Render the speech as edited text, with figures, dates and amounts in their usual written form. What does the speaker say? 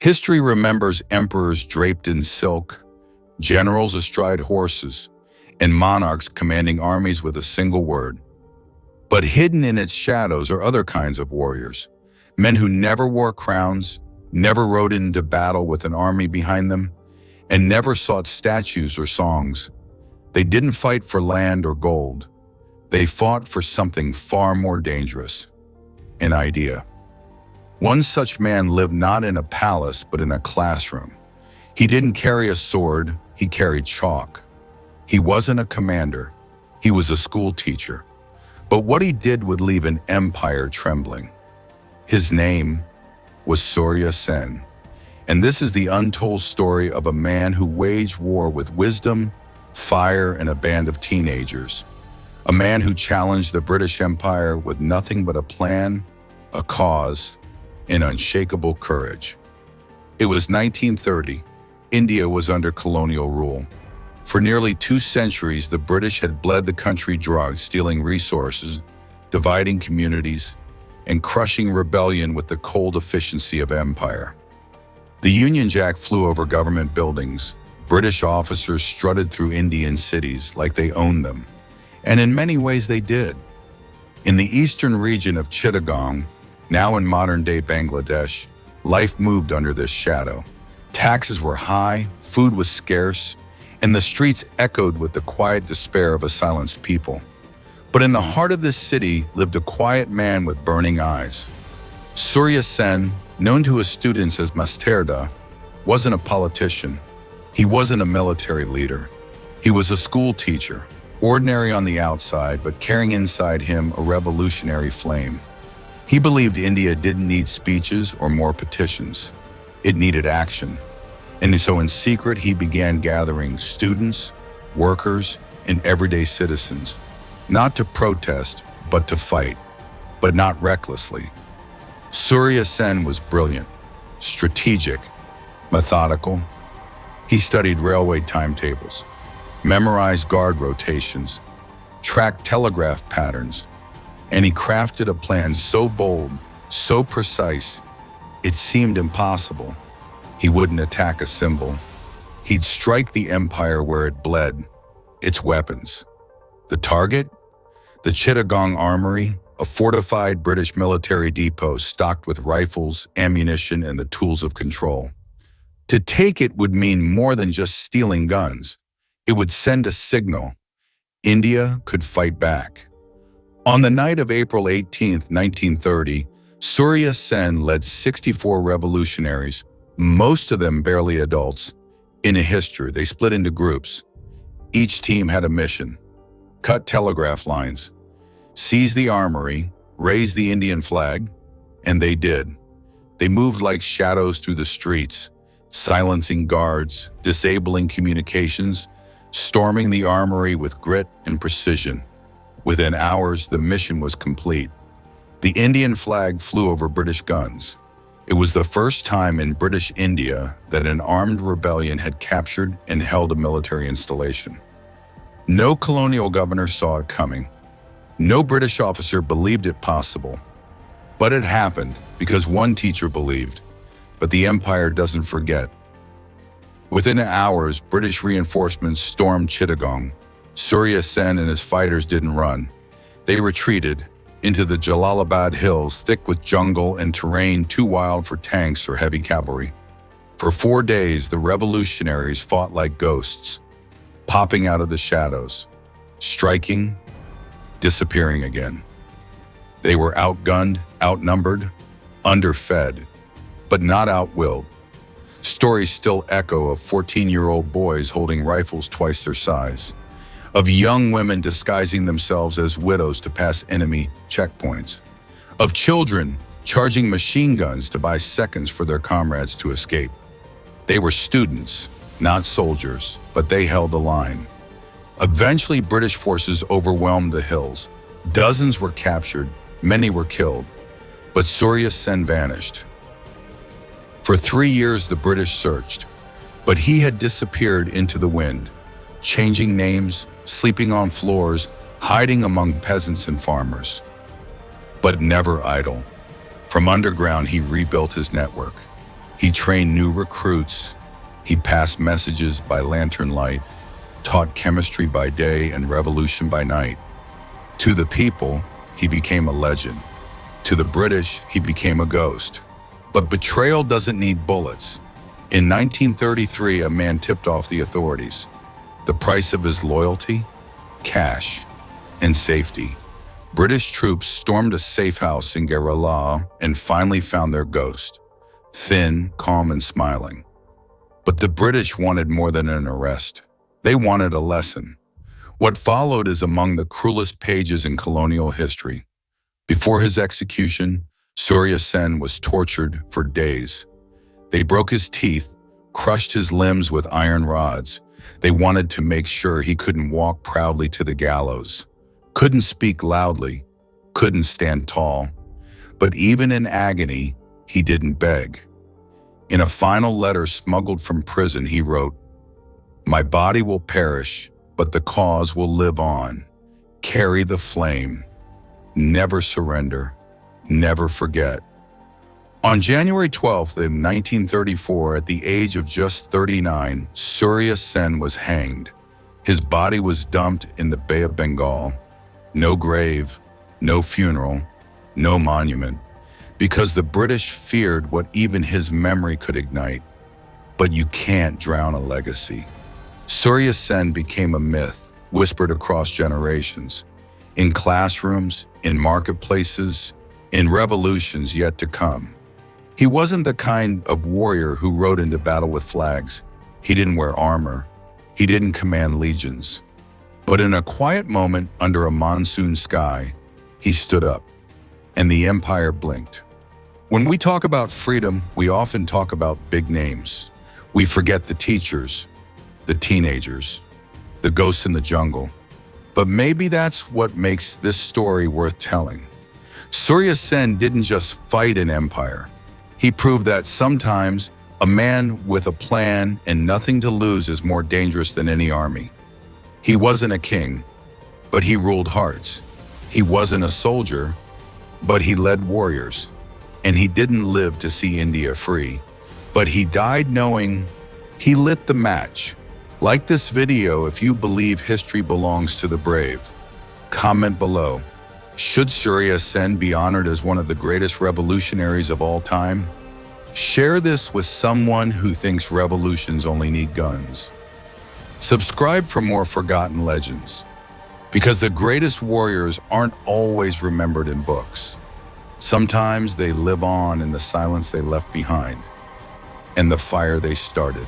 History remembers emperors draped in silk, generals astride horses, and monarchs commanding armies with a single word. But hidden in its shadows are other kinds of warriors, men who never wore crowns, never rode into battle with an army behind them, and never sought statues or songs. They didn't fight for land or gold. They fought for something far more dangerous, an idea. One such man lived not in a palace, but in a classroom. He didn't carry a sword, he carried chalk. He wasn't a commander, he was a school teacher. But what he did would leave an empire trembling. His name was Surya Sen. And this is the untold story of a man who waged war with wisdom, fire, and a band of teenagers. A man who challenged the British Empire with nothing but a plan, a cause, and unshakable courage. It was 1930. India was under colonial rule. For nearly 2 centuries, the British had bled the country dry, stealing resources, dividing communities, and crushing rebellion with the cold efficiency of empire. The Union Jack flew over government buildings. British officers strutted through Indian cities like they owned them. And in many ways they did. In the eastern region of Chittagong, now in modern-day Bangladesh, life moved under this shadow. Taxes were high, food was scarce, and the streets echoed with the quiet despair of a silenced people. But in the heart of this city lived a quiet man with burning eyes. Surya Sen, known to his students as Masterda, wasn't a politician. He wasn't a military leader. He was a school teacher, ordinary on the outside, but carrying inside him a revolutionary flame. He believed India didn't need speeches or more petitions. It needed action. And so in secret, he began gathering students, workers, and everyday citizens, not to protest, but to fight, but not recklessly. Surya Sen was brilliant, strategic, methodical. He studied railway timetables, memorized guard rotations, tracked telegraph patterns, and he crafted a plan so bold, so precise, it seemed impossible. He wouldn't attack a symbol. He'd strike the empire where it bled, its weapons. The target? The Chittagong Armoury, a fortified British military depot stocked with rifles, ammunition, and the tools of control. To take it would mean more than just stealing guns. It would send a signal. India could fight back. On the night of April 18, 1930, Surya Sen led 64 revolutionaries, most of them barely adults. In a history, they split into groups. Each team had a mission: cut telegraph lines, seize the armory, raise the Indian flag, and they did. They moved like shadows through the streets, silencing guards, disabling communications, storming the armory with grit and precision. Within hours, the mission was complete. The Indian flag flew over British guns. It was the first time in British India that an armed rebellion had captured and held a military installation. No colonial governor saw it coming. No British officer believed it possible. But it happened because one teacher believed. But the empire doesn't forget. Within hours, British reinforcements stormed Chittagong. Surya Sen and his fighters didn't run. They retreated into the Jalalabad hills, thick with jungle and terrain too wild for tanks or heavy cavalry. For 4 days, the revolutionaries fought like ghosts, popping out of the shadows, striking, disappearing again. They were outgunned, outnumbered, underfed, but not outwilled. Stories still echo of 14-year-old boys holding rifles twice their size, of young women disguising themselves as widows to pass enemy checkpoints, of children charging machine guns to buy seconds for their comrades to escape. They were students, not soldiers, but they held the line. Eventually, British forces overwhelmed the hills. Dozens were captured, many were killed, but Surya Sen vanished. For 3 years, the British searched, but he had disappeared into the wind, changing names, sleeping on floors, hiding among peasants and farmers. But never idle. From underground, he rebuilt his network. He trained new recruits. He passed messages by lantern light, taught chemistry by day and revolution by night. To the people, he became a legend. To the British, he became a ghost. But betrayal doesn't need bullets. In 1933, a man tipped off the authorities. The price of his loyalty? Cash and safety. British troops stormed a safe house in Kerala and finally found their ghost, thin, calm, and smiling. But the British wanted more than an arrest. They wanted a lesson. What followed is among the cruelest pages in colonial history. Before his execution, Surya Sen was tortured for days. They broke his teeth, crushed his limbs with iron rods. They wanted to make sure he couldn't walk proudly to the gallows, couldn't speak loudly, couldn't stand tall. But even in agony, he didn't beg. In a final letter smuggled from prison, he wrote, "My body will perish, but the cause will live on. Carry the flame. Never surrender. Never forget." On January 12th, 1934, at the age of just 39, Surya Sen was hanged. His body was dumped in the Bay of Bengal. No grave, no funeral, no monument, because the British feared what even his memory could ignite. But you can't drown a legacy. Surya Sen became a myth, whispered across generations, in classrooms, in marketplaces, in revolutions yet to come. He wasn't the kind of warrior who rode into battle with flags. He didn't wear armor. He didn't command legions. But in a quiet moment under a monsoon sky, he stood up, and the empire blinked. When we talk about freedom, we often talk about big names. We forget the teachers, the teenagers, the ghosts in the jungle. But maybe that's what makes this story worth telling. Surya Sen didn't just fight an empire. He proved that sometimes a man with a plan and nothing to lose is more dangerous than any army. He wasn't a king, but he ruled hearts. He wasn't a soldier, but he led warriors. And he didn't live to see India free, but he died knowing he lit the match. Like this video if you believe history belongs to the brave. Comment below. Should Surya Sen be honored as one of the greatest revolutionaries of all time? Share this with someone who thinks revolutions only need guns. Subscribe for more forgotten legends, because the greatest warriors aren't always remembered in books. Sometimes they live on in the silence they left behind and the fire they started.